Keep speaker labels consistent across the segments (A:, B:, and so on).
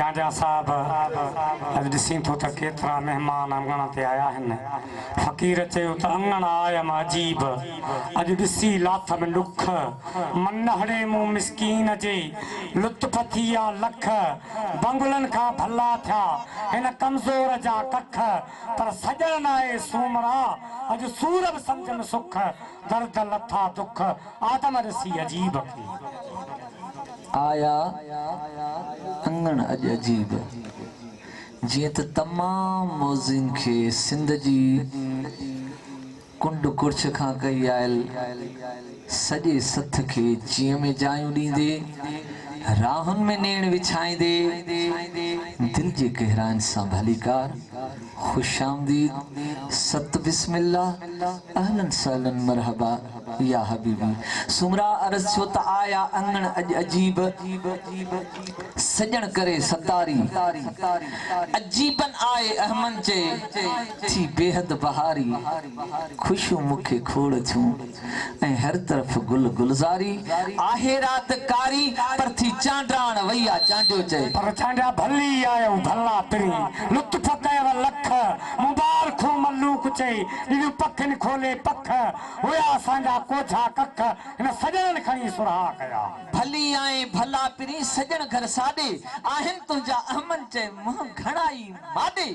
A: चांडिया साहब अज ॾिसी थो त केतिरा महिमान अंगण ते आया आहिनि। फ़क़ीर चयो त अंगण आयम अजीब, अॼु ॾिसी लाथ में ॾुख, मन हणे मूं मिसकीन जे लुत्फ़ थी विया लख, बंगुलनि खां भला थिया हिन कमज़ोर जा कख, पर सॼण न आहे सूमरा अॼु सूर बि सम्झ में सुख, दर्द लथा दुख आदम ॾिसी अजीब
B: आया अंगण अॼु अजीब। जीअं त तमाम मौज़िन खे सिंध जी कुंड कुर्छ खां कई आयल सॼे सथ खे जीअं में जायूं ॾींदे, राहुनि में नेण विछाईंदे, दिल जे गहराइनि सां भलीकार खुश आमदीद सत बिस्मिल्लाह अहलन सहलन मरहबा या हबीबी। सुमरा अर्ज़ छो त आया अंगण अॼु अजीब, सजण करे सतारी अजीबन आए अहमन जे थी बेहद बहारी, खुशियूं मूंखे खोड़ थियूं ऐं हर तरफ़ गुल गुलज़ारी, आहे रात कारी पर थी चांडाण वैया चांडियो चए,
A: पर चांडिया भली आयो भला पिरी लुत्फ़ कयव लख, मुबारखूं मल्लूक चई इन पखिन खोले पख, हुया असांजा कोठा कख हिन सजण खणी सुराह कया।
B: भली आए भला पिरी सजण घर साॾे, आहिनि तुंहिंजा अहमन चए मुंह घणाई माॾे,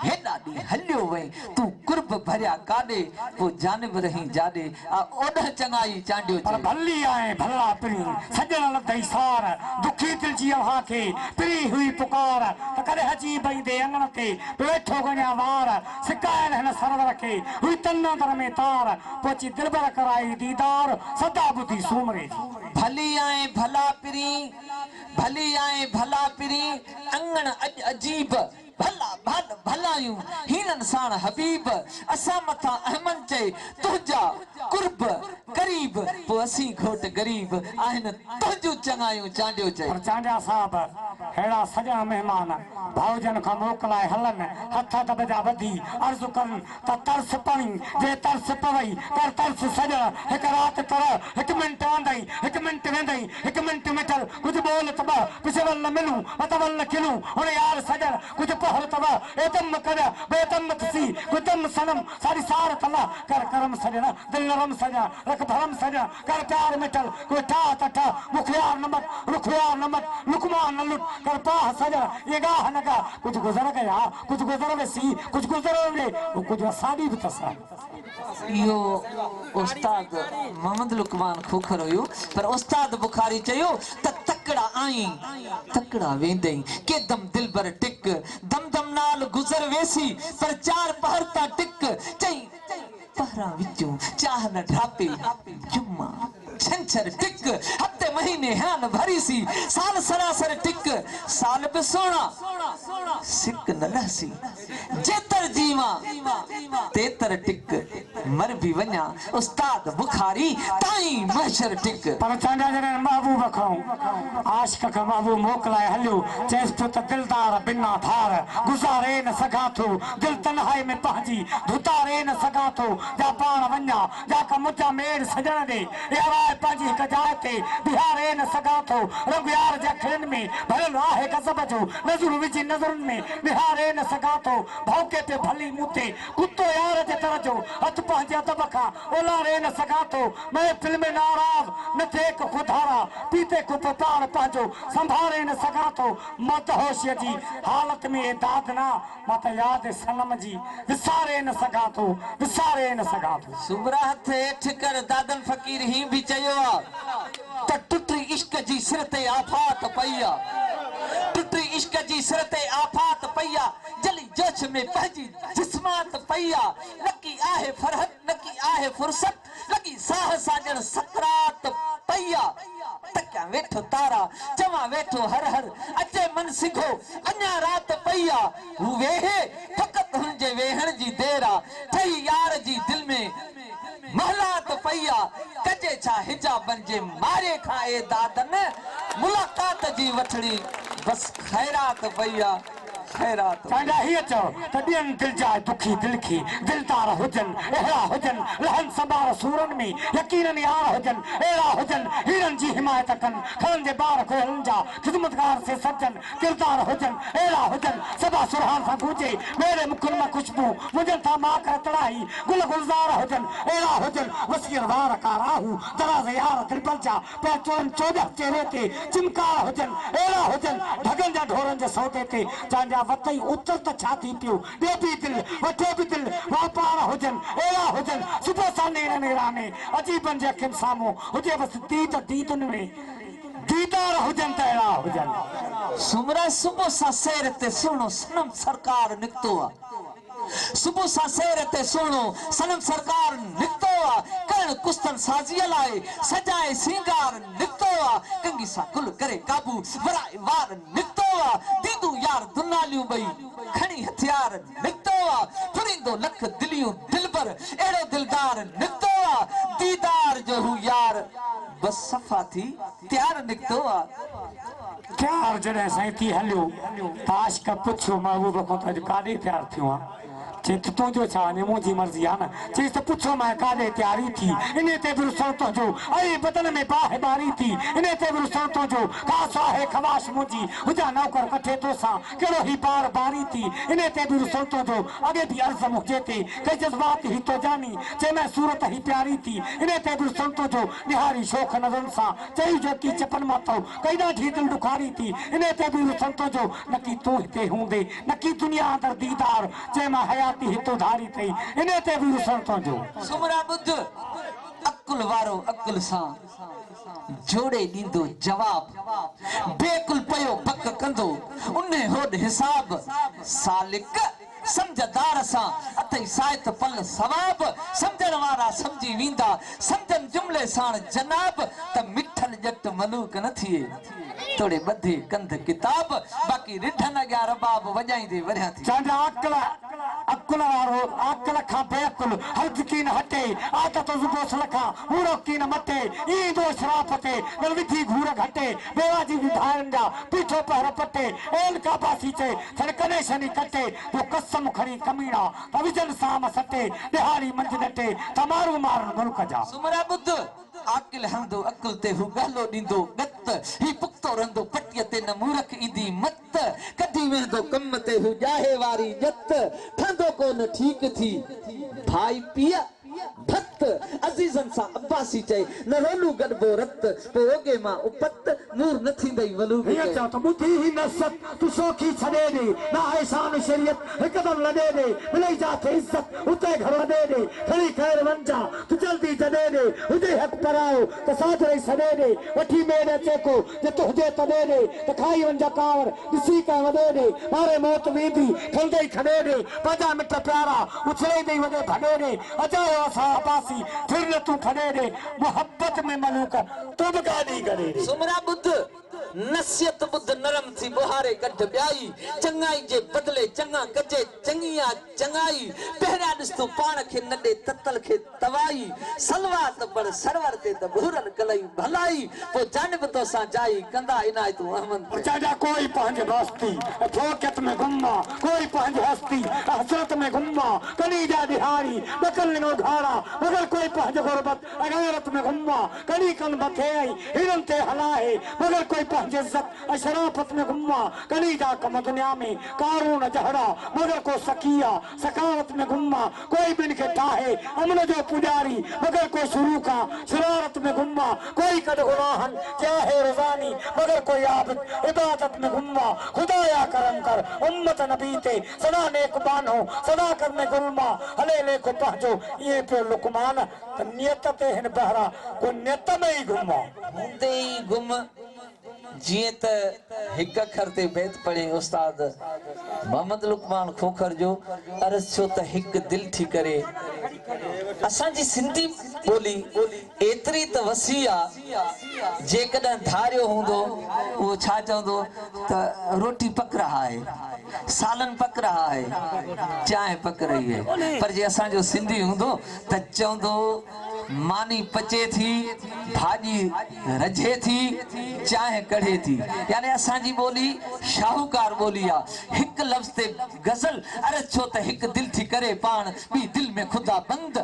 B: हेॾा ॾींहं हलियो वई तूं कुर्ब भरिया काॾे, पोइ जानब रही जाॾे आ ओॾह चङाई चांडियो
A: पर
B: चए।
A: भली आए भला पिरी सजण लथई सार, दुखी दिल जी अव्हां खे पिरी हुई पुकार, त कॾहिं अची बईंदे अंगण ते वेठो गणिया वार, सिकायल हिन सरवर खे हुई तन दर में तार, पहुची दिलबर कराई दीदार सदा ॿुधी सूमरे
B: भली आए भला पिरी, भली आए भला पिरी अंगण अॼु अजीब, भला भल भलायूं हीनन साण हबीब, असां मथां अहमन चए तुंहिंजा कुर्ब करीब, पोइ असीं घोट गरीब आहिनि तुंहिंजूं चङायूं चांडियो चए।
A: पर चांडिया साहब अहिड़ा सॼा महिमान भाउजन खां मोकिलाए हलनि, हथ दॿजा ॿधी अर्ज़ु कनि त तरस पणी जे तरस पवई कर तरस सॼण, हिकु राति तर हिकु मिंट आंदई हिकु मिंट वेंदई हिकु मिंट मिटल, कुझु बोल त पिछवल न मिलूं मतवल न खिलूं, हुन यार सॼण कुझु पहर तव एदम कर बेदम थी गुदम सनम सारी सार तला कर करम सॼण दिल नरम सॼण रख भरम सॼण कर प्यार मिटल कोई ठा तठ मुखियार नमक रुखियार नमक लुकमा न लुट कर पाह सॼण ये गाह न गा, कुछ गुज़र गया कुछ गुज़र वेसी कुछ गुज़रोगे कुछ असांजी बि तस।
B: इहो उस्ताद मोहम्मद लुकमान खोखर हुयो, पर उस्ताद बुखारी चयो त तकड़ा आई तकड़ा वेंदई के दम दिल भर टिक, दम दम नाल गुज़र वेसी पर चार पहर ता टिक, चई पहरा विचूं चाह न ढापे जुम्मा छंछर टिक, हफ्ते महीने हान भरी सी साल सरासर टिक, साल पे सोना सिक न लहसी जेतर जीवा तेतर टिक, मर भी वञा उस्ताद बुखारी ताई महशर टिक।
A: पर चांडिया जॾहिं महबूब खां आशिक खां महबूब मोकिलाए हलियो, चएसि पियो त दिलदार बिना धार गुज़ारे न सघां थो, दिल तन्हाई में पंहिंजी धुतारे न सघां थो, जा पाण वञा जा का मुंहिंजा मेड़ सजण ॾे यार पंहिंजी हिकु जाइ ते बिहारे न सघां थो, रंग यार जे अखियुनि में भरियल आहे गज़ब जो, नज़र विझी नज़रुनि में निहारे न सघां थो, भौके ते भली मूं ते कुतो यार जे तर जो हथ पंहिंजे अदब खां ओलारे न सघां थो, महफ़िल में नाराज़ न थिए को खुधारा पीते को पाण पंहिंजो संभाले न सघां थो, मदहोशीअ जी हालत में दादना मां त यादि सनम जी विसारे न सघां थो विसारे न सघां थो।
B: सुबरा हथ हेठ कर दादन फ़कीर ही भी चयो त टुटी इश्क जी सिर ते आफात पई आ, टुटी इश्क जी सिर ते आफात पई आ, जली जोश में पंहिंजी जिस्मात पई आ, नकी आहे फरहत नकी आहे फुर्सत, लगी साह साजण सकरात पई आ, तकिया वेठो तारा चवा वेठो हर हर अचे मन सिखो अञा रात पई आ, हू वेहे फ़क़त हुनजे वेहण जी देर आ, ठही यार जी दिल में महलात पई आ, कजे छा हिजाबन जे मारे खां ए दादन मुलाकात जी वठड़ी बस खैरात पई आ, खैरात
A: चांदा ही अचो त ॿियनि दिल जा दुखी दिल खे दिलदार हुजनि अहिड़ा हुजनि लहन सबार सूरनि में यकीनन यार हुजनि अहिड़ा हुजनि हीरनि जी हिमायत कनि खलनि जे ॿार कोयलनि जा ख़िदमतगार से सजनि किरदार हुजनि अहिड़ा हुजनि सदा सुरहान सां गूंजे मेरे मुखनि मां ख़ुशबू मुंहिंजनि था मां कर तड़ाई गुल गुलज़ार हुजनि अहिड़ा हुजनि वसीअ वार का राहू दराज़ यार दिलबर जा पिया चोरनि 14 चेहरे ते चिमकार हुजनि अहिड़ा हुजनि ढगनि जा ढोरनि जे सौदे ते तव्हांजा वतई उतर त छा थी पियो ॿियो बि दिलि वठो बि दिलि वापार हुजनि अहिड़ा हुजनि सुबुह सां नेर नेराने अजीबनि जे अखियुनि साम्हूं हुजे बसि दीद दीदुनि में दीदार हुजनि त अहिड़ा हुजनि
B: सुमरा सुबह सा सैर ते सुनो सनम सरकार निकतो आ सुबह सा सैर ते सुनो सनम सरकार निकतो आ कण कुस्तन साजिया लाए सजाए सिंगार निकतो आ कंगी सा कुल करे काबू वराए वार निकतो आ दीदू यार दुनालियूं बई खणी हथियार निकतो आ फुरिंदो लख दिलियूं दिलबर एड़ो दिलदार निकतो आ दीदार जो हु यार बस सफ़ा थी त्यार निकतो आ
A: त्यार जॾहिं साईं थी हलियो ताश का पुछो महबूब खां त अॼु काॾे तयारु थियो आहे चई त तुंहिंजो छा वञे मुंहिंजी मर्ज़ी आहे न चईसि त पुछो मां काॾे तयारी थी इन ते बि रुसण तुंहिंजो अरे बदन में बाहि बारी थी इन ते बि रुसण तुंहिंजो कास आहे ख़वाश मुंहिंजी हुजा नौकर कठे तोसां कहिड़ो ही बार बारी थी इन ते बि रुसण तुंहिंजो अॻे बि अर्ज़ मुंहिंजे ते कई जज़्बात ही तो जानी चई मैं सूरत ही प्यारी थी इन ते बि रुसण तुंहिंजो निहारी शोख नज़रनि सां चई जेकी चपन मां अथव कई ॾाढी दिलि ॾुखारी थी इन ते बि रुसण तुंहिंजो न की तूं हिते हूंदे न की दुनिया अंदरि दीदार चई मां हयाती हितो धारी थई इन ते बि रुसण तुंहिंजो
B: सुमरा बुद्ध अकुल वारो अकुल सां जोड़े ॾींदो जवाब बेकुल पयो बक कंदो उन होड हिसाब सालिक समझदार सां अथई सायत पल सवाब समझण वारा समझी वेंदा समझन जुमले साण जनाब त मिठल जट मलूक न थिए थोड़े बधे कंध किताब बाकी रिठन अॻियां रबाब वॼाईंदे वरिया थी
A: चांजा अकुल वारो अकुल खां बेअकुल हर्ज की न हटे आदत ज़ुबोस लखा मूड़ो की न मटे ईंदो शराप ते न विधी घूर घटे बेवाजी धारनि जा पीठो पहर पटे एन का बासी चे थड़ कने शनि कटे तो कसम खणी कमीना पविजन साम सटे दिहाड़ी मंझ नटे तमारू मारन मुल्क जा
B: सुमरा बुद्ध आकिल हंदो अकुल ते हु गालो ॾींदो गत ही पुख्तो रहंदो पटीअ ते न मूरख ईंदी मत कढी वेंदो कम ते हु ॼाहे वारी जत ठंदो कोन ठीक थी भाई पिया भत अजीजन सा अब्बासी चई न रोलू गडबो रत पोगे मां उपत नूर न थींदई वलू
A: ये चा तो बुद्धि ही नसत तू सोखी छडे दे ना ऐसान शरीयत हिकदम लडे दे मिलई जाथे इज्जत उते घर दे दे खड़ी खैर वंजा तू जल्दी जडे दे हुजे हक पराओ त साथ रही सडे दे वठी मेरे चेको जे तू हुजे तडे दे त खाई वंजा कावर दिसी का वदे दे मारे मौत वेंदी खंदे खडे दे पाजा मिट प्यारा उछले दे वदे भडे दे अजायो साहबासी फिर न तू खड़े रे मोहब्बत में मलूक तू भी गाड़ी करे रे
B: सुमरा बुद्ध नसियत बुद्ध नरम थी बुहारे गड्ढ ब्याई चंगाई जे बदले चंगा कजे चंगिया चंगाई पहरा दिस्तू पान के नडे ततल के तवाई सलवा त बड़ सरवर ते त भूरन कलई भलाई तो जानब तो सा जाई कंदा इनायत अहमद
A: चाचा कोई पंज बस्ती फोकत में गुम्मा कोई पंज हस्ती हसरत में गुम्मा कनी जा दिहाड़ी बकल नो घाड़ा मगर कोई पंज गुरबत अगैरत में गुम्मा कनी कन बथे आई हिरन ते हलाए मगर कोई इज्जत अशराफत में गुम्मा कनी जा कम दुनिया में कारून जहरा मगर को सकिया सकावत में गुम्मा कोई बिन के ठाहे अमन जो पुजारी मगर को शुरू का शरारत में गुम्मा कोई कद गुनाहन चाहे रजानी मगर कोई आबिद इबादत में गुम्मा खुदाया करम कर उम्मत नबी ते सदा नेक बानो सदा करने गुल्मा हले ले को पहुंचो ये पे लुकमान नियत ते हिन बहरा को नियत में ही गुम्मा
B: हुंदे ही गुम जिए त हिक अखर ते बैत पढ़े उस्ताद मोहम्मद लुकमान खोखर जो अर्ज छो त हिक दिल थी करे असां जी सिंधी बोली एतरी त वसी आ जेकॾहिं धारियो हूंदो वो छा चवंदो त रोटी पक रहा है सालन पक रहा है चाय पक रही है पर जे असां जो सिंधी हूंदो त चवंदो मानी पचे थी भाजी रजे थी चाहे कढ़े थी यानी असांजी बोली शाहूकार बोली आ हिक लफ्ज़ ते गज़ल अरे छो त हिक दिल थी करे पाण बी दिल में खुदा बंद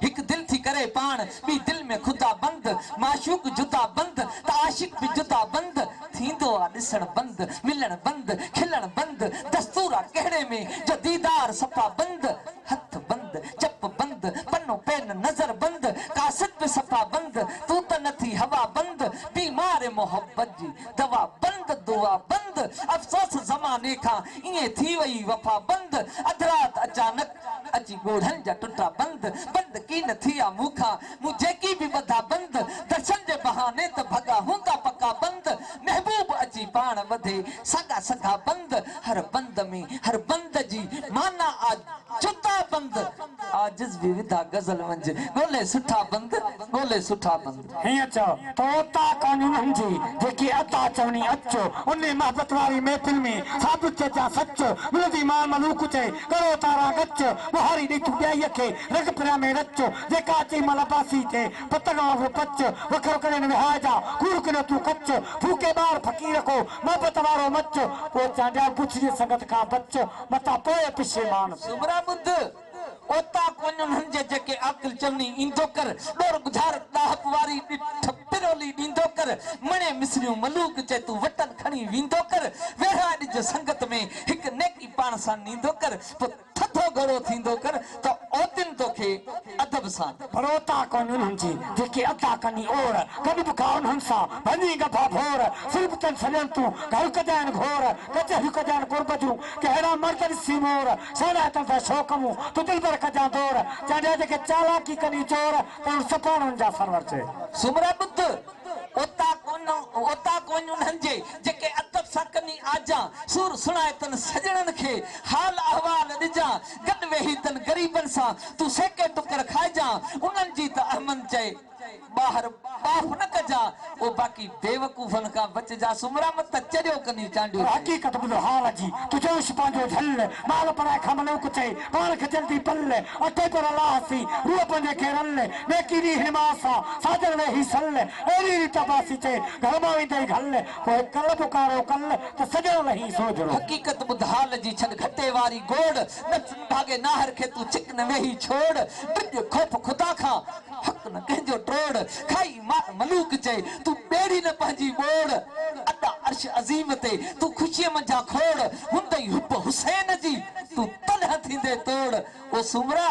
B: हिक दिल थी करे पाण बी दिल में खुदा बंद माशूक जुदा बंद त आशिक भी जुदा बंद थींदो आ ॾिसण बंद मिलण बंद खिलण बंद दस्तूर आ कहणे में जो दीदार सफ़ा बंद हथ बंद चप बंद पन्नो पेन नजर बंद कासिद पे सफ़ा बंद तू त नथी हवा बंद बीमार मोहब्बत जी दवा बंद दुआ बंद अफ़सोस ज़माने खां ईअं थी वई वफ़ा बंद अधरात अचानक अची ॻोढ़नि जा टुटा बंद बंद की न थी आ मूंखां मूं जेकी बि ॿधा बंद दर्शन जे बहाने त भॻा हूंदा पका बंद महबूब अची पाण वधे सगा सगा बंद हर बंद में हर बंद जी माना आ जुदा बंद आजिज़ भी विधा गज़ल मंझि ॻोल्हे सुठा बंद ॻोल्हे सुठा बंद
A: हीअं चओ तोता कानूननि जी जेकी अता चवणी अचो उन मोहबत वारी महफ़िल में साबित थिए सच मिलंदी मां मलूक चए करो तारा गच बुहारी ॾिठू ॿियाईअ खे रग पिया में रच जेका अची मल पासी थिए पतंग वांगुरु पच वखरो करे न विहाइजा कूड़ किनो तूं कच फूके ॿार फ़क़ीर को मोहबत वारो मच पोइ चांडिया पुछजे संगत खां बच मता पोइ पिछे मान
B: सुमरा बुद्ध ओता कोन्हनि जे जेके अक़ल चवनी ईंदो कर डोर गुज़ार दाहप वारी ॾिठ पिरोली ॾींदो कर मणे मिसरियूं मलूक चए तूं वटन खणी वेंदो कर वेहा ॾिज संगत में हिक नेकी पाण सां नींदो कर पोइ थधो घड़ो थींदो कर त ओतिन तोखे अदब सां
A: परोता कोन्हनि जी जेके अदा कनी ओर कॾहिं बि खाओ उन्हनि सां भञी गफा भोर सिर्फ़ तन सॼण तूं घर कजाइन घोर कचहरियूं कजाइन कुर्ब जूं कहिड़ा मर्द ॾिसी मोर सोना तन था शौक़ मूं तूं दिल भर कजा दौर चांडिया जेके चालाकी कनी चोर त सपाणनि जा सरवर चए
B: सुमरा बुद्ध ओता कोन उन्हनि जे जेके अदब सां कनी आजा सुर सुणाए तन सजणनि खे हाल अहवाल ॾिजां गॾु वेही तन ग़रीबनि सां तूं सेके टुकर खाइजां उन्हनि जी त अहमद चए ॿाहिर बाफ़ न कजा ओ बाक़ी बेवकूफ़नि खां बचजा सुमरा मत चरियो कनी चांडियो
A: हकीकत ॿुधो हाल जी तुंहिंजो पंहिंजो झल माल पराए खां मलूक चए पाण खे जल्दी पल अटे पर लासी रूह पंहिंजे खे रल नेकी ॾी हिमा सां साजन वेही सल अहिड़ी रीति बासी चए घर मां वेंदे घल पोइ कल पुकारो कल त सॼो लही सोजरो
B: हकीकत ॿुध हाल जी छॾ घटे वारी गोड़ न भागे नाहर खे तूं चिक न वेही छोड़ ॾिज खौफ़ खुदा खां हक़ न कंहिंजो टोड़ खाई मां मलूक चए तूं ॿेड़ी न पंहिंजी बोड़ अॾा अर्श अज़ीम ते तूं ख़ुशीअ मंझां खोड़ हुंदई हुब हुसैन जी तूं तलह थींदे तोड़ ओ सुमरा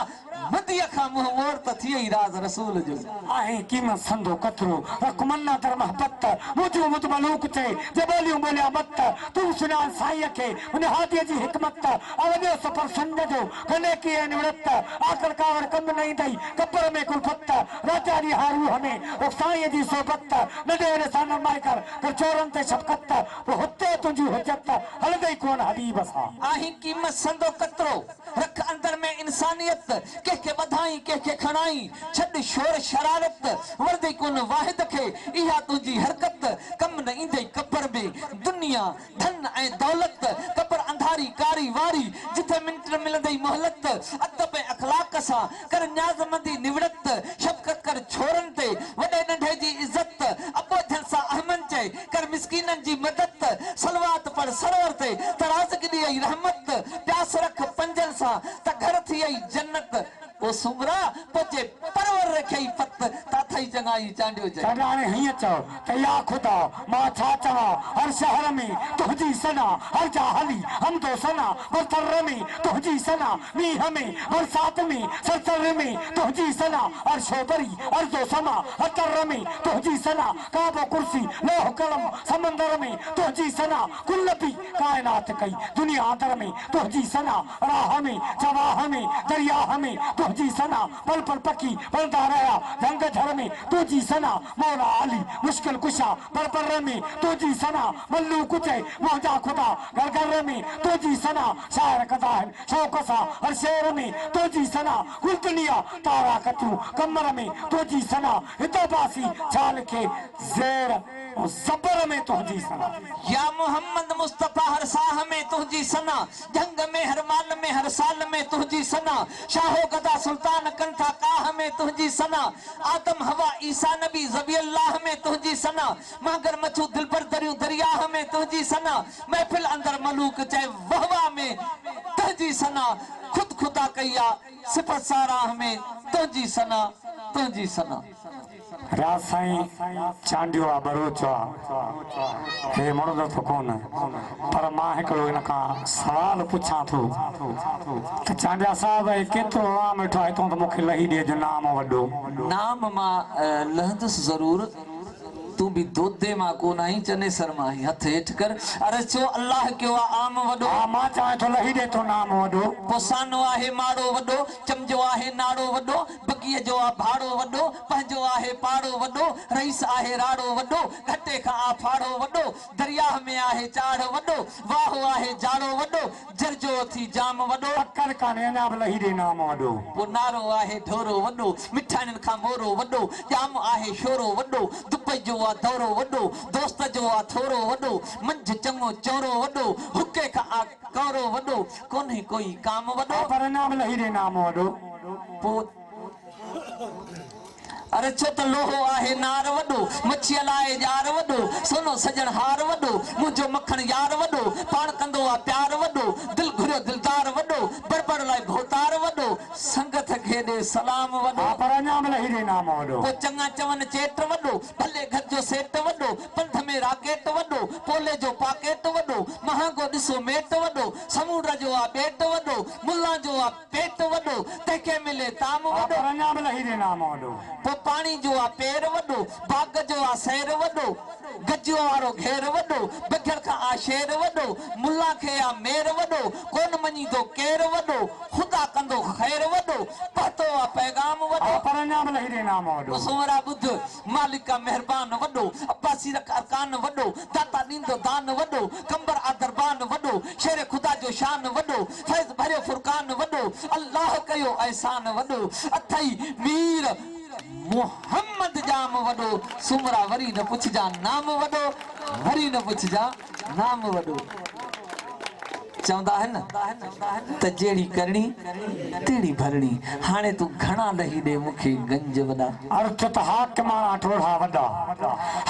B: मदीअ खां मुंहुं मोड़ त थिए ई राज़ रसूल जो
A: आहे कीमत संदो कतरो रकमन्ना दर महबत मुझो मुझ मलूक चए जे बोलियूं बोलिया मत तूं सुञाण साईं खे उन हादीअ जी हिकमत अवजो सफ़र संग जो कने की निवृत आखिर कावड़ कम न ईंदई कपर में कुलफत राजा जी हारू हमें ओ साईं जी सोबत न ॾेर सां न माए कर चोरनि ते शफ़क़त पोइ हुते तुंहिंजी हुजत हलंदई कोन हबीब सां
B: आहीं कीमत संदो कतरो रख अंदर में इंसानियत कंहिंखे ॿधाई कंहिंखे खणाई छॾ शोर शरारत वर्दी कोन वाहिद खे इहा तुंहिंजी हरकत कम न ईंदई कबर में दुनिया धन ऐं दौलत कबर अंधारी कारी वारी जिथे मिंट मिलंदई मोहलत अदब ऐं अखलाक सां कर न्याज़मंदी निवड़त शफ़क़त कर छोरनि ते वॾे नंढे जी इज़त अबोझनि सां अहमद चए कर मिसकीननि जी मदद सलवात पढ़ सरोवर ते तराज़गी ॾेई रहमत प्यास रख पंजनि सां त घर थी आई जन्नत ओ सुमरा पोचे परवर रखई पत ता थई चंगाई चांडियो चए
A: चांडाणे हीअं चओ त या खुदा मां छा चवां हर शहर में तुंहिंजी सना हर जा हली हम तो सना बरतर में तुंहिंजी सना मींहं में बरसात में सरसर में तुंहिंजी सना हर शोबरी हर जो समा हर तर में तुंहिंजी सना काबो कुर्सी लोह कलम समंदर में तुंहिंजी सना कुल पी कायनात कई दुनिया अंदर में तुंहिंजी सना राह में जवाह में दरियाह में तुझी सना पल पल पकी पलता रहा जंग झर में तुझी सना मौला अली मुश्किल कुशा पर पर में तुझी सना मल्लू कुचे मौजा खुदा घर घर में तुझी सना शायर कदा है शौक सा हर शेर में तुझी सना कुल दुनिया तारा कतू कमर में तुझी सना हितो बासी छाल के ज़ेर ज़बर में तुझी सना
B: या मोहम्मद मुस्तफा हर साह में तुझी सना जंग में हर माल में हर साल में तुझी सना शाहो गदा सुल्तान कंठा काह में तुझी सना आदम हवा ईसा नबी ज़बी अल्लाह में तुझी सना मगर मचू दिल पर दरियो दरिया में तुझी सना महफिल अंदर मलूक चाहे वहवा में तुझी सना खुद खुदा कहिया सिफत सारा में तुझी सना तुझी सना
A: रात साईं चांडियो आ बरोच हे मर्द तो कोन पर मां हिकिड़ो हिन खां सवाल पुछां थो त चांडिया साहब केतिरो आम वेठो आहे हितां त मूंखे लही ॾिए जो नाम वॾो
B: नाम मां लहंदुसि ज़रूर तू भी दोदे मां कोन आई चने सर मां आई हथ हेठ कर अरे छो अल्लाह क्यों आम वडो
A: हा मां चाहे तो लही ॾे तो नाम वॾो
B: पोसानो आहे माड़ो वडो चमजो आहे नाड़ो वडो बगीअ जो आहे भाड़ो वडो पंहिंजो आहे पाड़ो वडो रईस आहे राड़ो वडो घटे खां आ फाड़ो वडो दरियाह में आहे चाड़ वडो वाहो आहे जाड़ो वडो जरजो थी जाम वडो
A: पक्कर काने अञा बि लही ॾे नाम वॾो
B: पो नारो आहे ढोरो वडो मिठाइनि खां मोरो वडो जाम आहे शोरो वडो दुप जो दौरो वडो दोस्त जो आ थोरो वडो मंझ चंगो चोरो वडो हुके का आ कौरो वडो कोन्हे कोई काम वडो
A: पर नाम लही ॾे नाम वॾो
B: पो अरे छो त लोहो आहे नार वडो मच्छी लाए यार वडो सोनो सजण हार वडो मुंहिंजो मखण यार वडो पाण कंदो आ प्यार वडो दिल घुरियो दिलदार वडो बड़बड़ लाए भोतार वडो संगत खे ॾे सलाम वडो
A: पर अञा बि लही ॾे नाम वॾो
B: पो चङा चवन चेट वडो भले घर जो सेट वडो पंथ में राकेट वडो पोले जो पाकेट वडो महांगो ॾिसो मेट वडो समूंड जो आ बेट वडो मुल्ला जो आ पेट वडो तंहिंखे मिले ताम वडो
A: पर अञा बि लही ॾे नाम वॾो
B: पानी जो आ पेर वडो बाग जो आ सैर वडो गजो वारो घेर वडो बगड़ का आ शेर वडो मुल्ला खे आ मेर वडो कोन मनी दो केर वडो खुदा कंदो खैर वडो पतो आ पैगाम वडो
A: पर अञा बि लही ॾे नाम वॾो
B: सोरा बुध मालिक का मेहरबान वडो अब्बासी रख अरकान वडो दाता नींदो दान वडो कंबर आ दरबान वडो शेर खुदा जो शान वडो फैज भरियो फुरकान वडो अल्लाह कयो एहसान वडो अथई मीर मोहम्मद जाम वडो सुमरा वरी न पुछजा नाम वडो वरी न पुछजा नाम वडो चवंदा है न त जेड़ी करणी तेड़ी भरणी हाणे तू घणा लही दे मुखे गंज वडा
A: अर्थ त हाकिमाना ठोड़ा वडा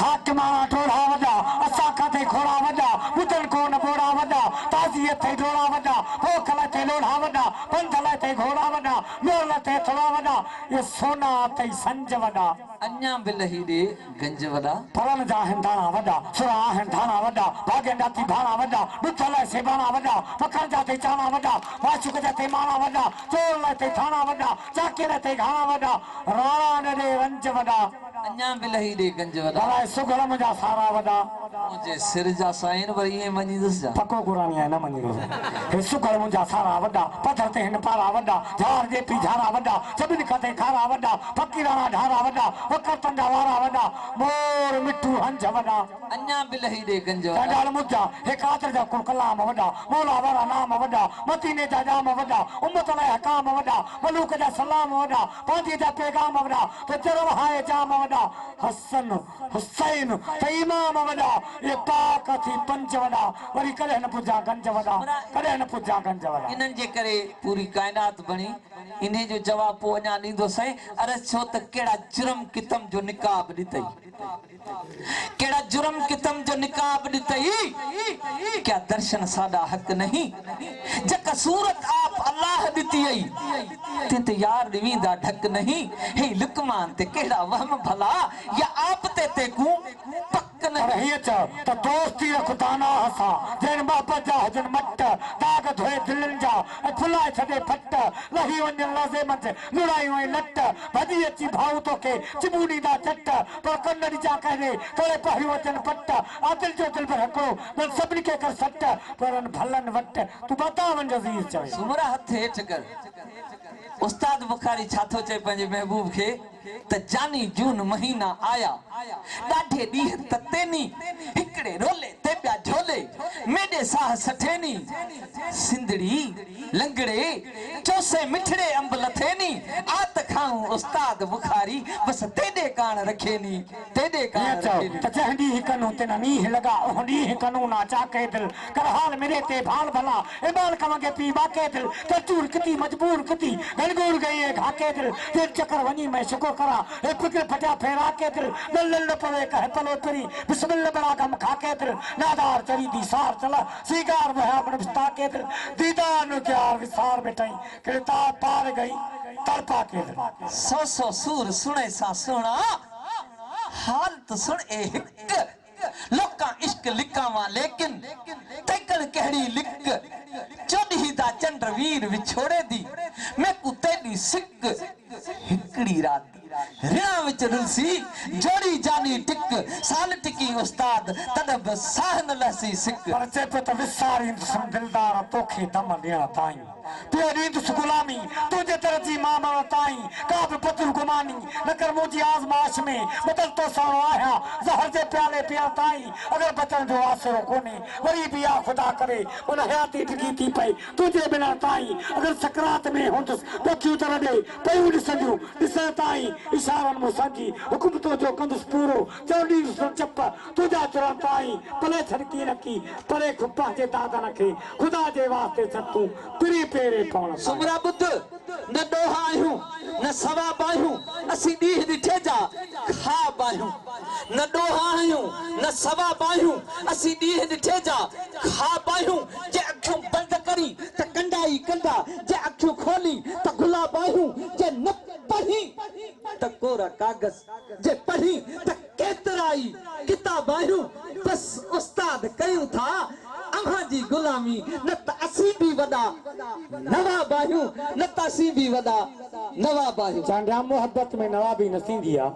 A: हाकिमाना ठोड़ा वडा असा खाते खोड़ा वडा बुदन कोन बोड़ा वडा ताजी थे डोड़ा वडा भोखला थे लोढ़ा वडा पंधला थे घोड़ा वडा मोल थे थोड़ा वडा ये सोना थे संज वडा
B: अन्या भी लही दे गंज वडा
A: फलन जा हंधाना वडा सुरा हंधाना वडा भागेंदा थी भाना वडा बुथला से बाना वडा पकड़ जाते चाना वडा वाचुक जाते माना वडा चोल थे थाना वडा चाके थे घाना वडा राणा ने वंज वडा
B: अन्या भी लही दे गंज वडा
A: भला सुगल मुझा सारा वडा
B: मुझे सिर जा साइन पर ये मनी दस जा
A: पको कुरानी है ना मनी हे सुगल मुझा सारा वडा पत्थर ते हिन पारा वडा झार जे पी झारा वडा सबिन खाते खारा वडा फकीराना ढारा वडा वकर तंडा वारा वडा मोर मिठू हंज वडा
B: अन्या भी लही दे गंज वडा
A: डाल मुझा हे कातर जा कुल कलाम वडा मौला वारा नाम वडा मदीने जा जाम वडा उम्मत लाए हकाम वडा मलूक जा सलाम वडा पांदी जा पैगाम वडा तो जरव हाय जाम वडा हसन हुसैन त इमाम वडा ये पाक थी पंज वडा वरी कदे न पुजा गंज वडा कदे न पुजा गंज वडा
B: इनन जे करे पूरी कायनात बणी इन्हे जो जवाब पो अञा ॾींदो सही अरे छो त केड़ा जुर्म कितम जो निकाब ॾितई केड़ा जुर्म कितम जो निकाब ॾितई क्या दर्शन साडा हक नहीं जका सूरत आप अल्लाह ॾिती आई ते यार ॾींदा ढक नहीं हे लुकमान ते केड़ा वहम भला या आप ते कू पक नहीं
A: अरे ये च त दोस्ती खुदाना हसा जन बाबा जा हजन मट दाग धोए दिलन जा फुलाए छडे फट लही वन लाज़िमत लुड़ाई वई लट भजी अची भाऊ तो के चिबूनी दा चट पर कन्नड़ी जा कहने तोरे पही वचन पट आदिल जो दिल पर हको मन सबनी के कर सट परन भलन वट तू बता वन अजीज चवे
B: सुमरा हथ हेठ कर उस्ताद बुखारी छाथो चे पंजे महबूब के त जानी जून महीना आया ॾाढे ॾींहं ततेनी हिकड़े रोले ते पिया झोले मेॾे साह सठेनी सिंधड़ी लंगड़े चोसे मिठड़े अंब लथेनी आत खाऊं उस्ताद बुखारी बस तेॾे कान रखेनी तेॾे कान रखेनी
A: त जंहिं ॾींहुं कनू ते न नीह लॻा उह ॾींहुं कनू ना चाके दिल कर हाल मेरे ते भाल भला ए बाल कमंगे पी बाके दिल तरचूर किती मजबूर किती गलगूर गई है घाके दिल फिर चक्कर वनी मैं शुक्र करा ए फिक्र फटा फेरा के दिल लल पवे कह पलो तरी बिस्मिल्लाह बड़ा गम खाके दिल नादार चरी दी सार चला सीगार वहा बड़ बिस्ता के दिल दीदार नु प्यार विसार बेटाई कृता पार गई तड़पा के दिल
B: सौ सूर सुने सा सुना हाल तो सुन ए हिक लोका इश्क लिकावा लेकिन तैकड़ कहड़ी लिक चोॾही दा चंड वीर विछोड़े दी मैं कु तेडी सिक हिकड़ी रात रिणा विच रुलसी जोड़ी जानी टिक साल टिकी उस्ताद तडब साह न लसी सिक
A: पर चेपे त विसारी सम दिलदार तोखे दम ॾियण ताईं तेरी दुस गुलामी तुझे तरजी मामा ताई काब पतुल गुमानी नकर मुझी आजमाश में बदल तो सारो आया जहर जे प्याले पिया ताई अगर बचन जो आसरो कोने वरी बिया खुदा करे उन हयाती टिकी थी पई तुझे बिना ताई अगर सकरात में होंदस तो क्यों तरह दे पई दिसजू दिस ताई इशारन मु संजी हुकुम तो जो कंदस पूरो चौड़ी चप तुझा चरण ताई पले छड़की रखी परे खुपा जे दादा रखे खुदा जे वास्ते सतू पिरी पेरे पौन
B: सुमरा बुद्ध न डोहा आयूं न सवा बायूं असी ॾींह ॾिठे जा खा बायूं न डोहा आयूं न सवा बायूं असी ॾींह ॾिठे जा खा बायूं जे अखियूं बंद करी त कंडाई कंदा जे अखियूं खोली त गुलाब आयूं जे न पढ़ी त कोरा कागज जे पढ़ी त केतराई किताब आयूं बस उस्ताद कयूं था अम्हा जी गुलामी न त असी भी वदा नवा बायूं न त असी भी वदा नवा बायूं
A: चांडिया मोहब्बत में नवाबी न थींदी आ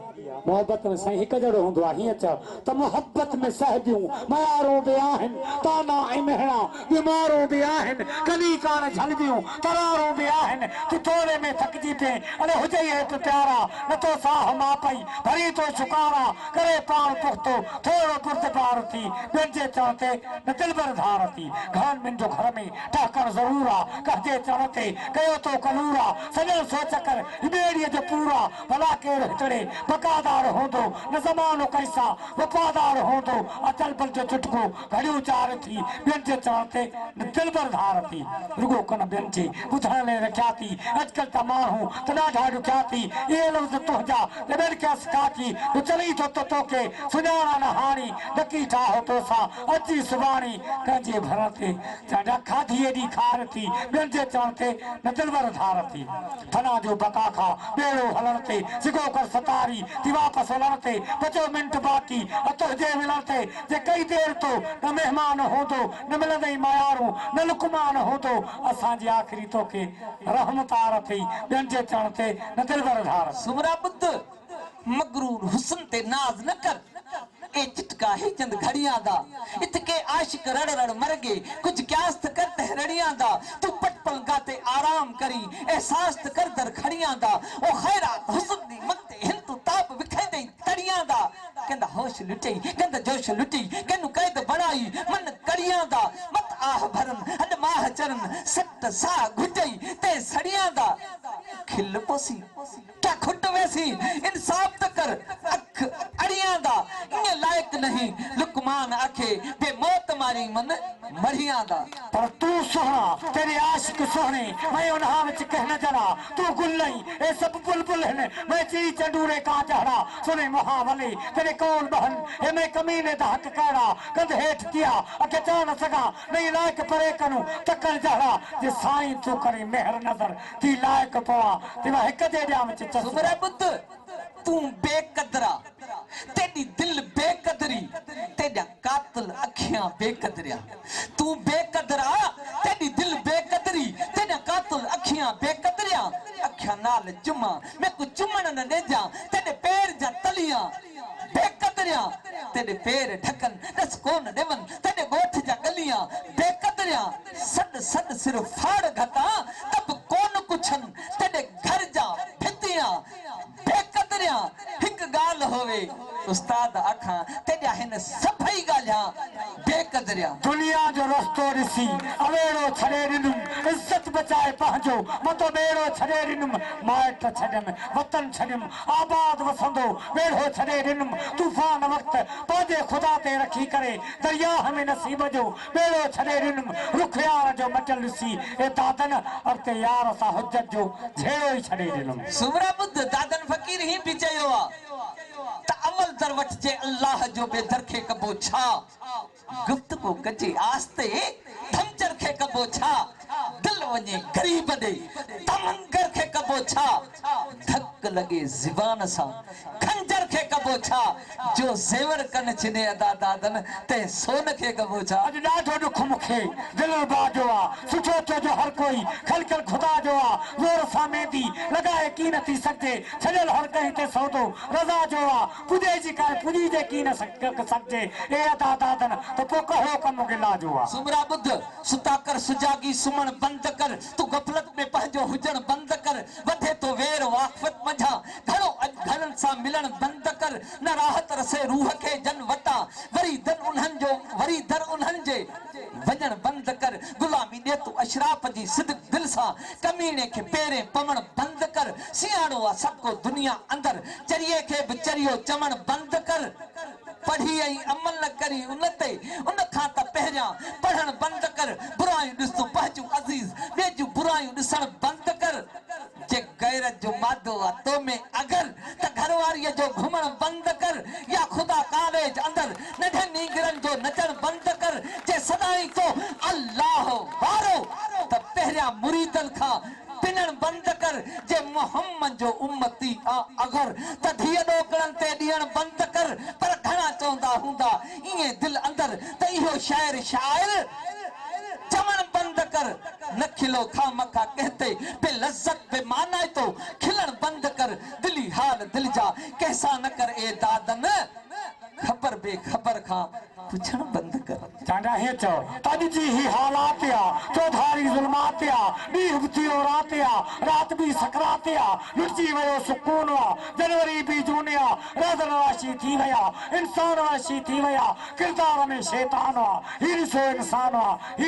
A: मोहब्बत में सही हिक जड़ो हुंदो आ हिय च त मोहब्बत में सहबियूं मारो बि आहिन ताना ऐं मेहणा बीमारो बि आहिन कली कान झलबियूं तरारो बि आहिन तू थोड़े में थकजी पे अरे हुजे हे तो प्यारा न तो साह मा पई भरी तो शुकारा करे पाण पुख्तो थोड़ो पुरतबार थी बेजे चवते न दिलबर धार थी घर में जो घर में ठहकर जरूर आ कहजे चवते कयो तो कलूरा सजल सोच कर बेड़िए जो पूरा भला केर हितड़े बकादार होंदो न ज़मानो कैसा वफादार होंदो अचल बल जो चुटको घड़ियों चार थी बेन जे चवते न दिलबर धार थी रुगो कन बेन जे बुधण ले रखया थी अजकल त माण्हू तना ढाडू क्या थी ये लफ्ज तुहजा बेन के सकाची तो चली तो के सुनाना न हानी दकी ठाहो तो सा अची सुबानी कंजे भरते चाडा खाधी एडी खार थी बेन जे चवते न दिलबर धार थी फना जो बका खा बेड़ो हलणते सिगो कर सतारी ती वापस हलणते 5 मिनट बाकी तुझे मिलणते जे कई देर तो न मेहमान हो तो न मिलंदई मायारू न लुकमान हो तो असां जी आखिरी तो के रहमतार थी बेन जे चवते न दिलबर धार
B: सुमरा बुद्ध मगरूर हुस्न ते नाज न कर ए चिटका है चंद घड़ियां दा इतके आशिक रड़ रड़ मर गए कुछ क्यास करते रड़ियां दा तू पटपल गाते आराम करी एहसास कर दर खड़ियां दा ओ खैरात हुस्न दी मते हिंदू ताप विखेंदे तड़ियां दा कहंदा होश लुटई कहंदा जोश लुटी कहनु कैद बनाई मन कड़ियां दा मत आह भरन हड माह चरन सट सा घुटई ते सड़ियां दा खिल पोसी क्या खुट वैसी इंसाफ त कर अख अड़ियां दा इन लायक नहीं लुकमान आखे बे मौत मारी मन मरियां दा
A: पर तू सोहना तेरे आशिक सोहने मैं उन्हां विच कह न जरा तू गुल नहीं ए सब बुलबुल हैं मैं ची चंडूरे का चढ़ा सुने मुहावले तेरे कौन बहन ए मैं कमीने दा हक काड़ा कंध हेठ किया अके चा न सगा नहीं लायक परे कनु तकर जहरा जे साईं तू करे मेहर नजर ती लायक पवा तिवा हिक दे ॾियां विच चस
B: सुमरा बुद्ध तू बेकदरा तेरी दिल बेकदरी तेरा कातिल अखियां बेकदरिया तू बेकदरा तेरी दिल बेकदरी तेरा कातिल अखियां बेकदरिया अखियां नाल चुमा मैं कुछ चुमन न दे जा तेरे पैर जा तलियां बेकदरिया तेरे पैर ढकन रस कोन देवन तेरे गोठ जा गलियां बेकदरिया सद सद सिर फाड़ घटा तब कौन कुछन तेरे घर जा भितियां बेकदरिया मुराद अखा तेजा हिन सभई गालिया बेकदरिया
A: दुनिया जो रस्तो ॾिसी अवेड़ो छॾे ॾिनुम इज्जत बचाए पंहिंजो मतो बेड़ो छॾे ॾिनुम माइट छॾियमि वतन छॾियुमि आबाद वसंदो बेड़ो छॾे ॾिनुम तूफ़ान वक़्त पंहिंजे ख़ुदा ते रखी करे दरियाह में नसीब जो बेड़ो छॾे ॾिनुम रुख यार जो मटल ॾिसी ए दादन अॻिते यार सां हुजत जो झेड़ो ई छॾे ॾिनुम
B: सुमरा बुद्ध दादन फ़कीर ही बि चयो आहे त अमल दर वठिजे अल्लाह जो बेदर खे कबो छा गुफ्तगू कजे आस्ते धमचर खे कबो छा दिल वञे गरीब ॾे तमंगर खे कबो छा धक लॻे ज़बान सां खंजर खे कबो छा जो ज़ेवर कन छिने अदा दादन ते सोन खे कबो छा
A: अॼु ॾाढो ॾुख मूंखे दिल बाजो आहे सुठो थियो जो हर कोई खलखल ख़ुदा जो आहे ज़ोर सां मेंदी लॻाए की न थी सघिजे छॾियल हर कंहिं ते सौदो रज़ा जो आहे पुॼे जी करे पुॼी जे की न सघिजे ए अदा दादन त पोइ कहिड़ो कमु गिला जो आहे
B: सुमरा बुद्ध सुता कर सुजागी सुमण बंद कर तू गफलत में पंहिंजो हुजण बंद कर वधे तो वेर वाक़फ़त मंझा घणो घणनि सां मिलण बंद कर न राहत रसे रूह खे जन वटा वरी दर उन्हनि जे वञण बंद कर गुलामी ॾे तू अशराफ जी सिदक दिल सां कमीने खे पेरें पवण बंद कर सियाणो आहे सभु को दुनिया अंदर चरिये खे बि चरियो चवण बंद कर पढ़ी ऐं अमल न करी उन खां त पहिरियां पढ़ण बंद कर बुरायूं ॾिस तूं पंहिंजूं अज़ीज़ ॿिए जूं बुरायूं ॾिसण बंद कर जे गैरत जो मादो आहे तो में अगर त घरवारीअ जो घुमण बंद कर या ख़ुदा कॉलेज अंदर नंढनि नींगरनि जो नचण बंद कर जे सदाई तो अल्लाह वारो त पहिरियां मुरीदनि खां पिनण बंद कर जे मोहम्मद जो उम्मती अगर त धीअ ॾोकड़नि ते ॾियण बंद कर पर घणा चवंदा हूंदा ईअं दिल अंदर त इहो शाइर चवण बंद कर न खिलो खा मखा कहते बे लज्जत बे माना तो खिलण बंद कर दिली हाल दिल जा कैसा न कर ए दादन खबर बेखबर खां पुछण बंद कर
A: चांडा हे चो तद जी ही हालात या चौधारी जुल्मात या ॾींहुं बि थियो रात या रात भी सकरात या लुटजी वियो सुकून वा जनवरी भी जून या रज़न वाशी थी विया इंसान वाशी थी विया किरदार में शैतान वा ही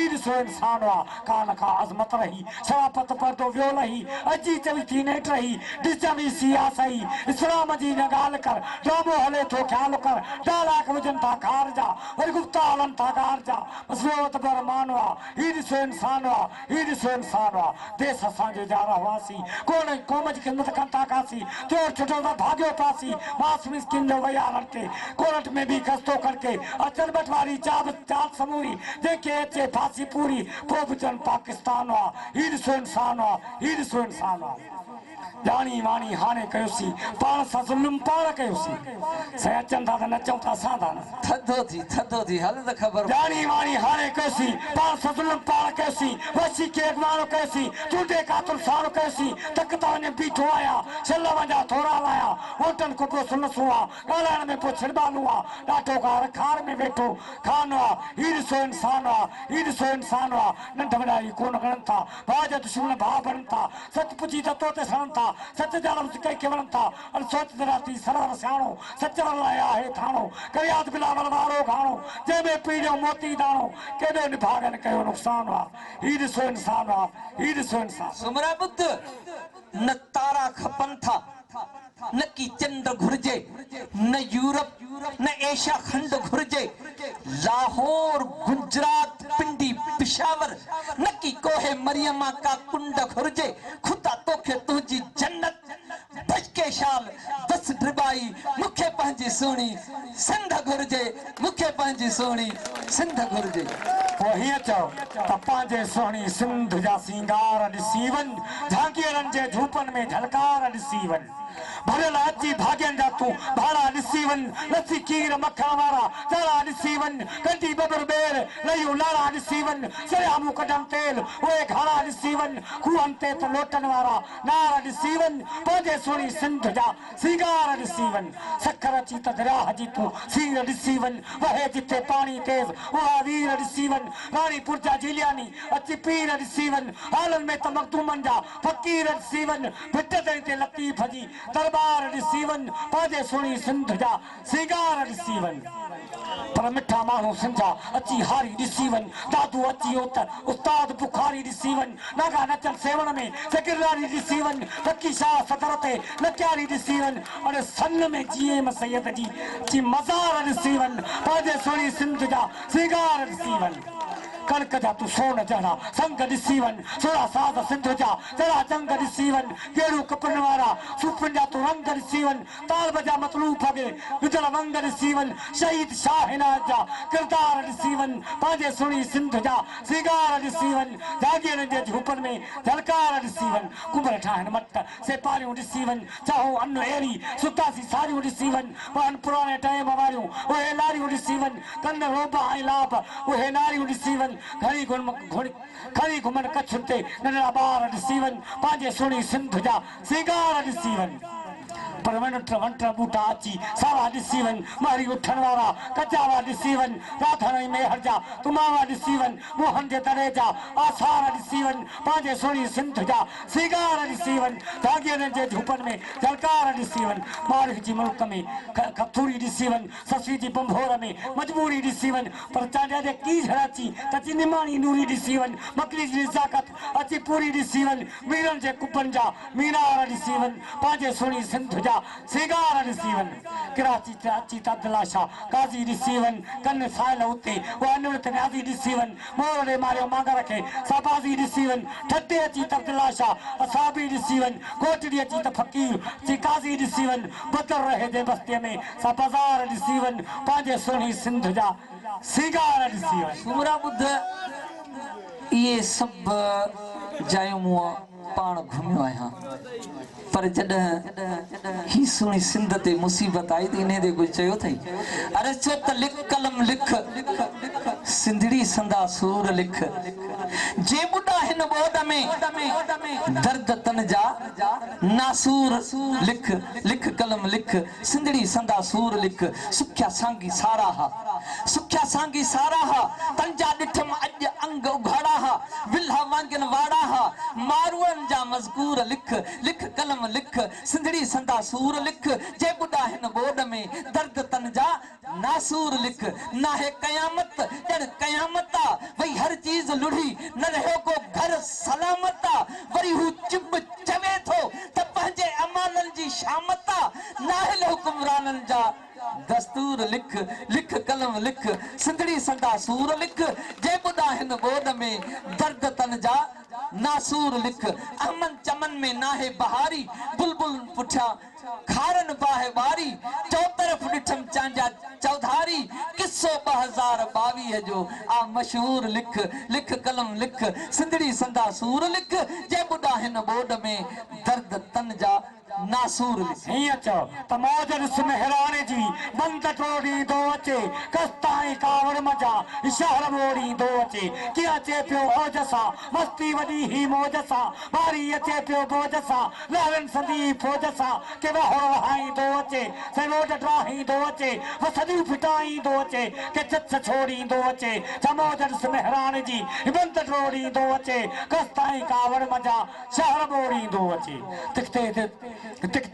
A: ॾिसो इंसान वा कान खां अज़मत रही शराफत पर्दो वियो लही अजी चवी थी नेट रही डिजमी सियासई इस्लाम जी न ॻाल्हि कर ड्रामो हले थो ख़्याल कर डालाक विझनि था कार जा वरी गुप्ता हलन था कार जा मसलो त पर मानो आहे ही ॾिसो इंसान वा देश असांजे जा रहवासी कोन क़ौम जी ख़िदमत कनि था कासी चोर छुटो त भाॻियो पासी मास मिस्किन जो वया लड़के कोर्ट में भी खस्तो करके अचल बटवारी चाब समूरी जेके अचे फांसी पूरी पोइ बि चवनि पाकिस्तान वा ही ॾिसो इंसान वा जानी वाणी हाणे कयोसीं पाण सां ज़ुल्म पाण कयोसीं से अचनि था त नचूं था असां था न
B: थधो थी हल त ख़बर
A: जानी वाणी हाणे कयोसीं पाण सां ज़ुल्म पाण कयोसीं वसी खे अॻवानो कयोसीं चूंडे कातुर साणो कयोसीं तक त वञे बीठो आया छल वञा थोरा लाया होटनि को पियो सुनसो आहे ॻाल्हाइण में पोइ छिड़बालू आहे ॾाढो खार में वेठो खानो आहे ही ॾिसो इंसान आहे नंढ वॾाई कोन खणनि था भाउ जा दुश्मन भाउ बणनि था सच पुछी त तो ते सड़नि था सच जा लफ़्ज़ कंहिंखे वणनि था अन सोच जरा थी सरवर सियाणो सच वर लाइ आहे थाणो करियात बिलावल वारो घाणो जंहिंमें पीड़ियो मोती दाणो केॾो निभागनि कयो नुक़सान आहे ही ॾिसो इंसान
B: सुमरा बुद्ध न तारा खपनि था न की चंड घुर्जे न यूरोप न एशिया खंड घुर्जे लाहौर गुजरात पिंडी पिशावर न की कोहे मरियमा का कुंड घुर्जे खुदा तोखे तुझी जन्नत बचके शाल दस ड्रिबाई मुखे पंहिंजी सुहिणी सिंध घुर्जे मुखे पंहिंजी सुहिणी सिंध घुर्जे
A: पोइ हीअं चओ त पंहिंजे सुहिणी सिंध जा सिंगार ॾिसी वञ झांकीरनि जे धूपनि में झलकार ॾिसी वञ भरियल अची भाॻनि जा तूं भाड़ा ॾिसी वञ लसी खीर मखण वारा चारा ॾिसी वञ कंडी बबर ॿेर लयूं लाड़ा ॾिसी वञ सरियामूं कढनि तेल उहे घाड़ा ॾिसी वञ खूहनि ते त लोटनि वारा नार ॾिसी वञ पंहिंजे सुहिणी सिंध जा सिंगार ॾिसी वञ सखर अची त दरिया जी तूं हलियूं सीर ॾिसी वञ वहे जिथे पाणी तेज़ उहा वीर ॾिसी वञ राणीपुर जा जिलियानी अची पीर ॾिसी वञ हालनि में त मखदूमनि जा फ़क़ीर ॾिसी वञ भिट ते लतीफ़ जी दरबार ॾिसी वञ पंहिंजे सुहिणी सिंध जा सिंगार ॾिसी वञ पर मिठा माण्हू सिंधा अची हारी ॾिसी वञ दादू अची वियो त उस्ताद बुखारी ॾिसी वञ नागा नचनि सेवण में फ़िकिरदारी ॾिसी वञ फकी शाह सदर ते नचारी ॾिसी वञ अड़े सन में जीएम सैयद जी मज़ार ॾिसी वञ पंहिंजे सुहिणी सिंध जा सिंगार ॾिसी वञ कणक जा तूं सोन जहिड़ा संग ॾिसी वञ सोड़ा साज़ सिंध जा जहिड़ा जंग ॾिसी वञ कहिड़ियूं कपिड़नि वारा सूफ़नि जा तूं रंग ॾिसी वञ तालब जा मतलूब खे विझल वंग ॾिसी वञ शहीद शाह इनायत जा किरदार ॾिसी वञ पंहिंजे सुहिणी सिंध जा सिंगार ॾिसी वञ जागीरनि जे झूपनि में झलकार ॾिसी वञ कुंभर ठाहिनि मट सेपारियूं ॾिसी वञ चाहो अन अहिड़ी सुतासी सारियूं ॾिसी वञ पर पुराणे टाइम वारियूं उहे लारियूं ॾिसी वञ कन रोबा ऐं लाभ उहे नारियूं ॾिसी वञ घणी घुमनि कच्छ ते नंढड़ा ॿार ॾिसी वञ पंहिंजे सुहिणी सिंध जा सिंगार ॾिसी वञ पर वंट बूटा अची सावा ॾिसी वञ मारी उठण वारा कचावा ॾिसी वञ राधण ऐं मेहर जा तुमावा ॾिसी वञ मोहन जे दरे जा आसार ॾिसी वञ पंहिंजे सुहिणी सिंध जा सिंगार ॾिसी वञ धागियनि जे झूपनि में झलकार ॾिसी वञ मारिक जी मुल्क में खथूरी ॾिसी वञ ससी जी बंभोर में मजबूरी ॾिसी वञ पर चांडिया जे कीझड़ अची कची निमाणी नूरी ॾिसी वञ मकड़ी जी नज़ाकत अची पूरी ॾिसी वञ वीरनि जे कुपनि जा मीनार ॾिसी वञ पंहिंजे सुहिणी सिंध जा सिंगार ॾिसी वञ कराची ते अची त अब्दुल्ला काज़ी ॾिसी वञ कन साइल उते उहा निवृत न्याज़ी ॾिसी वञ मोर ॾे मारियो मांगर खे साबाज़ी ॾिसी वञ ठटे अची त अब्दुल्ला असाबी ॾिसी वञ कोटड़ी अची त फ़क़ीर अची काज़ी ॾिसी वञ बदर रहे जे बस्तीअ में सा बाज़ार ॾिसी वञ पंहिंजे सुहिणी सिंध जा सिंगार ॾिसी वञ
B: सूरा ॿुध इहे सभु जायूं मूं पाण घुमियो आहियां पर जॾहिं ही सुहिणी सिंध ते मुसीबत आई त इन ते कुझु चयो अथई अरे चो त लिख कलम लिख सिंधड़ी संदा सूर लिख जे ॿुढा हिन ॿोॾ में दर्द तन जा नासूर लिख लिख कलम लिख सिंधड़ी संदा सूर लिख सुख्या सांगी सारा हा तन जा ॾिठम अॼु अंग उघाड़ा हा विल्हा वांगन वाड़ा हा मारुअन जा मज़कूर लिख लिख कलम लिख सिंधड़ी संदा सूर लिख जे ॿुढा हिन ॿोॾ में दर्द तन जा नासूर लिख नाहे कयामत ॼण कयामत आ वही हर चीज लुढ़ी न रहियो को घर सलामत आ वरी हू चिब चवे थो त पंहिंजे अमाननि जी शामत आ नाहिल हुकुमराननि जा दस्तूर लिख लिख कलम लिख सिंधड़ी संदा सूर लिख जे ॿुढा हिन ॿोॾ में दर्द तन जा नासूर लिख अमन चमन में नाहे बहारी बुलबुल पुठिया खारन बाहे वारी चौतरफ ॾिठम चांजा चौधारी किस्सो 2022 जो आ मशहूर लिख लिख कलम लिख सिंधड़ी संदा सूर लिख जे ॿुढा हिन ॿोॾ में दर्द तन जा नासूर लिख
A: हीअं चओ त मौज ॾिस मेहराणे जी बंद टोड़ींदो अचे कस्ताई कावड़ मजा शहर मोड़ींदो अचे कीअं अचे पियो औज सां मस्ती वॾी ही मौज सां बारी अचे पियो बोझ सां लहरनि सदी फौज सां के वहोड़ वहाईंदो अचे सरोड ड्राहींदो अचे वो सदियूं फिटाईंदो अचे के चच छोड़ींदो अचे छा मौज ॾिस मेहराणे जी बंद टोड़ींदो अचे कस्ताई कावड़ मजा शहर मोड़ींदो अचे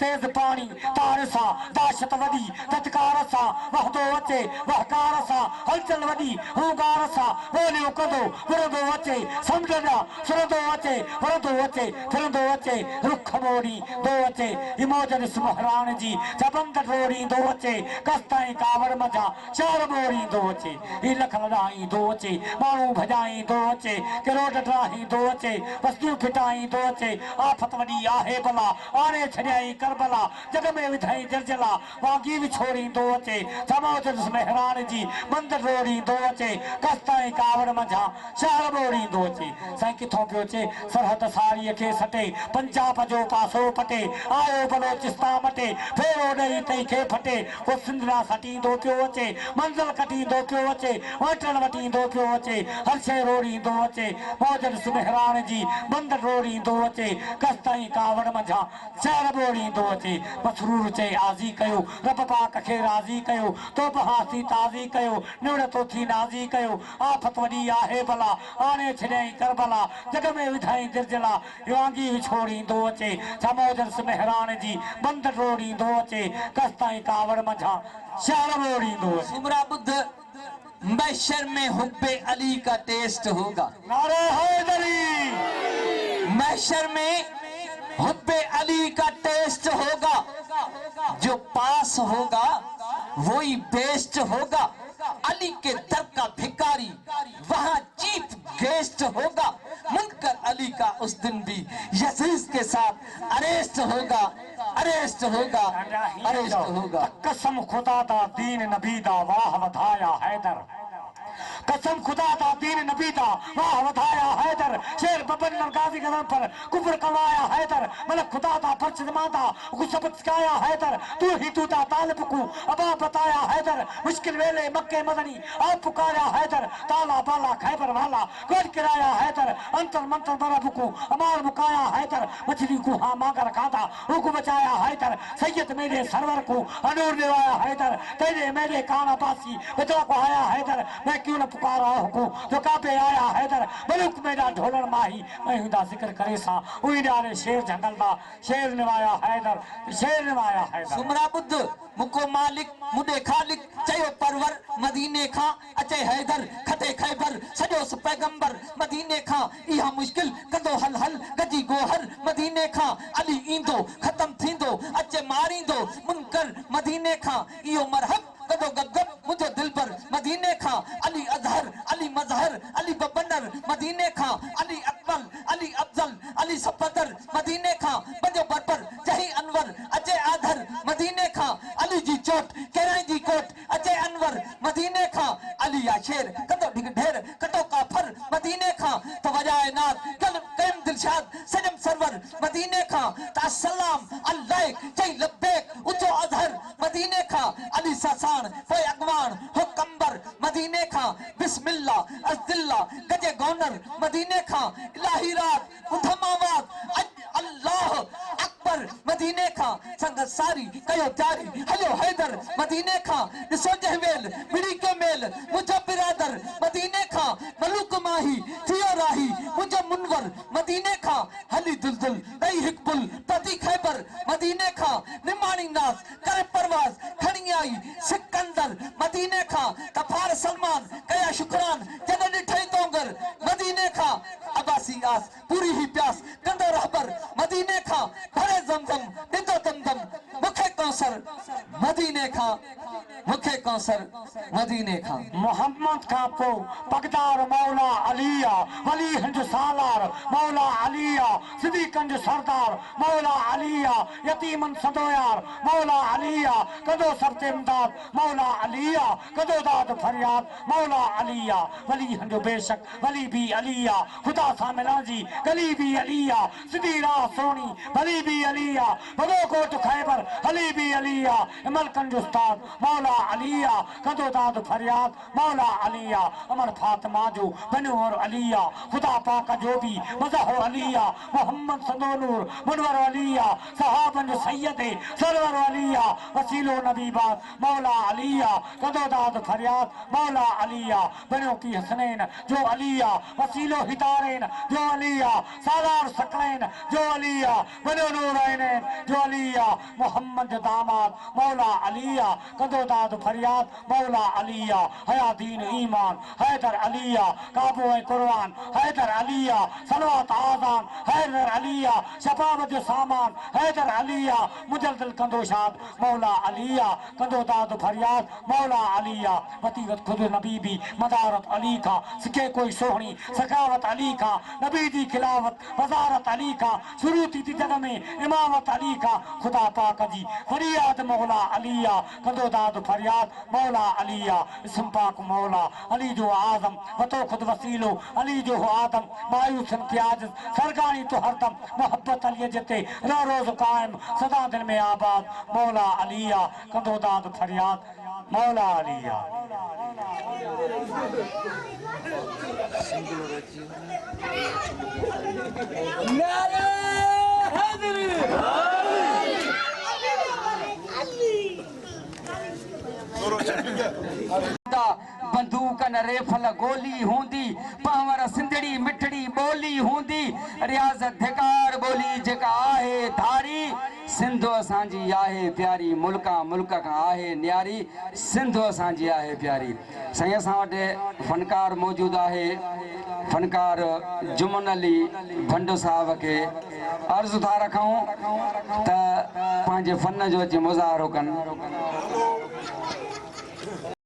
A: तेज पानी तार सां दाशत वॾी तत्कार सां वहदो अचे वहकार सां हलचल वॾी हुगार सां ॿोलियूं कंदो विरंदो अचे समुंड जा सुरंदो अचे वरंदो अचे फिरंदो अचे रुख मोड़ींदो अचे ही मौज ॾिस मेहराण जी जबंद टोड़ींदो अचे कस्ताई कावड़ मजा शहर मोड़ींदो अचे ही लख लॾाईंदो अचे माण्हू भॼाईंदो अचे के रोड ड्राहींदो अचे वस्तियूं फिटाईंदो अचे आफ़त वॾी आहे भला आणे छॾियाई करबला जग में विधाई जर्जला वागी विछोड़ींदो अचे जमौज मेहरान जी बंद रोड़ींदो अचे कस्ताई कावड़ मंझा शहर मोड़ींदो अचे साईं किथों पियो अचे सरहद साड़ीअ खे सटे पंजाब जो पासो पटे आयो बलोचिस्तान मटे फेरो ॾेई तई खे फटे वो सिंधड़ा सटींदो पियो अचे मंज़िल कटींदो पियो अचे वटण वटींदो पियो अचे हर शइ रोड़ींदो अचे मौज मेहरान जी बंद रोड़ींदो अचे कस्ताई कावड़ मंझा शहर रोड़ी दो अचे मसरूर चे आज़ी कयो रब पाक खे राज़ी कयो तो बहासी ताज़ी कयो निवड़ तो थी नाज़ी कयो आफत वॾी आहे भला आणे छॾियईं करबला जग में विधाई दिलजला वांगी विछोड़ी दो अचे छमोजरस मेहरान जी बंद रोड़ी दो अचे कस्ताई कावड़ मंझा शाल रोड़ी दो अचे
B: सुमरा बुद्ध मैशर में हुब्बे अली का टेस्ट होगा
A: नारे हैदरी
B: मैशर में हुब्बे अली का टेस्ट होगा जो पास होगा वही बेस्ट होगा अली के दर का भिखारी वहां चीफ गेस्ट होगा मुनकर अली का उस दिन भी यजीज के साथ अरेस्ट होगा अरेस्ट होगा अरेस्ट होगा
A: कसम खुदा दा दीन नबी दा वाह वधाया हैदर कसम खुदा दा दीन नबी दा वाह वधाया हैदर शेर बबन गाजी गदन पर कुफर कमाया हैदर मतलब खुदा दा फर्ज जमादा गुस्बत सिखाया हैदर तू ही तू दा तालिब को अबा बताया हैदर मुश्किल वेले मक्के मदनी आप पुकारा हैदर ताला बाला खैबर वाला कोट किराया हैदर अंतर मंतर बरब को अमार मुकाया हैदर मछली को हां मांगर खादा को बचाया हैदर सैयद मेरे सरवर को अनूर दिवाया हैदर तेरे मेरे काना बासी बदला को आया हैदर मैं क्यों न पुकारा हुकू जो काबे आया हैदर मलुक मेरा ढोलर माही मैं हुदा जिक्र करे सा उई डाले शेर जंगल दा शेर निवाया हैदर शेर निवाया हैदर
B: सुमरा बुद्ध मुको मालिक मुदे खालिक चयो परवर मदीने खां अचे हैदर खते खैबर सजो स पैगंबर मदीने खां इहा मुश्किल कंदो हल हल गजी गोहर मदीने खां अली इंदो खत्म थींदो अचे मारींदो मुनकर मदीने खां इहो मरहब कदो गदब मुझे दिल पर मदीने खां अली अजहर अली मजहर अली बबनर मदीने खां अली अकमल अली अफजल अली सफदर मदीने खां बजो बरपर जही अनवर अचे आधर मदीने खां अली जी चोट केराई जी कोट अचे अनवर मदीने खां अली आशेर कदो ढेर कटो काफर मदीने खां तो वजाए नाथ कलम दिलशाद सजम सरवर मदीने खां तसलाम अल्लाह चई लब्बैक उचो अजहर मदीने खां अली ससान पोए अगवान हो कंबर मदीने खां बिस्मिल्लाह अज़दिल्ला गजे गौनर मदीने खां इलाही रात उधमावात अल्लाह अकबर मदीने खां संगत सारी कयो त्यारी हलो हैदर मदीने खां ॾिसो जहवेल मिड़ी के मेल मुझो बिरादर मदीने खां मलूक माही थियो राही मुझो मुनवर मदीने खां हली दुलदुल दई हिकबुल पति खैबर मदीने खां निमाणी नास करे परवाज खणी आई सिकंदर मदीने खां तफार सलमान कया शुक्रान जद ॾिठई तोंगर मदीने खां अबासी आस पूरी ही प्यास कंदो रहबर मदीने खां भरे जमजम ॾिंदो दमदम मुखे कौसर मदीने खां मुखे कौसर मदीने खां
A: मोहम्मद का पो पगदार मौला अलिया वली हंज सालार मौला अलिया सिद्दीकंज सरदार मौला अलिया यतीमन सदोयार मौला अलिया कदो सरते इमदाद मौला अलिया कदो दाद फरियाद मौला अलिया वली हंज बेशक वली भी अलिया खुदा सा मिला जी गली भी अलिया सिद्धी राह सोनी भली भी अलिया बदो कोट खैबर हली भी अलिया इमलकंज उस्ताद मौला अलिया कदो दाद फरियाद मौला अलिया अमर फातिमा जो बनो और अलिया खुदा पाक जो भी मज़ह अलिया मोहम्मद सदोनूर मुनवर अलिया सहाबन सैयद सरवर अलिया वसीलो नबी बात मौला अलिया कदो दाद फरियाद मौला अलिया बनो की हसनैन जो अलिया वसीलो हिदारैन जो अलिया सालार सकलैन जो अलिया बनो नूरैन जो अलिया मोहम्मद दामाद मौला अलिया कदो दाद फरियाद मौला अलिया हया दीन ईमान हैदर अलिया काबो कुरआन हैदर अलिया सलवात आजान हैदर अलिया शफावत सामान हैदर अलिया मुजल्दल कंदोशाद मौला अलिया कदो दाद फरियाद मौला अलिया वतीगत खुद नबी भी मदारत अली का सिखे कोई सोहनी सखावत अली का नबी दी खिलावत वजारत अली का शुरूती थी जग में इमामत अली का खुदा पाक जी फरियाद मौला अलिया कदो दाद फरियाद मौला अलिया इसम पाक मौला अली जो आजम वतो खुद वसीलो अली जो आदम मायूसन की आजत सरगानी तो हरदम मोहब्बत अली जते रो रोज कायम सदा दिल में आबाद मौला अलिया कदो दाद फरियाद मौला अलिया
C: नारे हैदरी बंदूक न रेफल गोली हूंदी पावर सिंधड़ी मिठड़ी ॿोली हूंदी रियाज़त धिकार ॿोली जेका आहे धारी सिंधो असांजी आहे प्यारी मुल्का मुल्क खां आहे न्यारी सिंधो असांजी आहे प्यारी साईं असां वटि फनकार मौजूदु आहे फनकार जुमन अली भंडो साहब खे अर्ज़ु था रखूं त पंहिंजे फन जो अची मुज़ाहिरो कनि